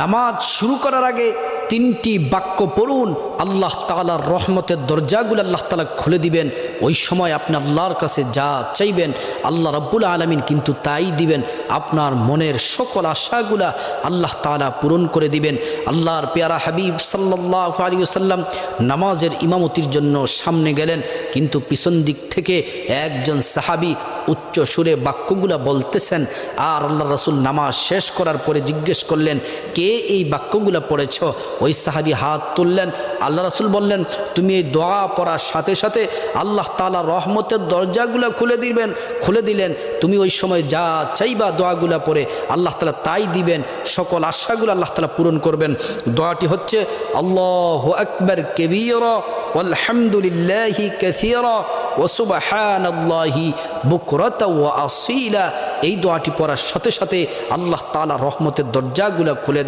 নামাজ শুরু করার আগে তিনটি বাক্য পড়ুন, আল্লাহ তাআলার রহমতের দরজাগুলো আল্লাহ তাআলা খুলে দিবেন। ওই সময় আপনি আল্লাহর কাছে যা চাইবেন আল্লাহ রাব্বুল আলামিন কিন্তু তাই দিবেন। আপনার মনের সকল আশাগুলা আল্লাহ তাআলা পূরণ করে দিবেন। আল্লাহর পেয়ারা হাবিব সাল্লাল্লাহু আলাইহি ওয়াসাল্লাম নামাজের ইমামতির জন্য সামনে গেলেন, কিন্তু পিছন দিক থেকে একজন সাহাবী উচ্চ সুরে বাক্যগুলা বলতেছেন। আর আল্লাহ রাসূল নামাজ শেষ করার পরে জিজ্ঞেস করলেন, কে এই বাক্যগুলা পড়েছ? ওই সাহাবী হাত তুললেন। আল্লাহ রাসূল বললেন, তুমি এই দোয়া পড়ার সাথে সাথে আল্লাহ তাআলা রহমতের দরজাগুলা খুলে দিলেন। তুমি ওই সময় যা চাইবা দোয়াগুলা পড়ে আল্লাহ তাআলা তাই দিবেন, সকল আশাগুলো আল্লাহ তাআলা পূরণ করবেন। দোয়াটি হচ্ছে আল্লাহু আকবার কাবীরা ওয়ালহামদুলিল্লাহি কাসীরা ওয়া সুবহানাল্লাহি বুকরাতা ওয়া আসীলা। এই দোয়াটি পড়ার সাথে সাথে আল্লাহ তাআলা রহমতের দরজাগুলা খুলে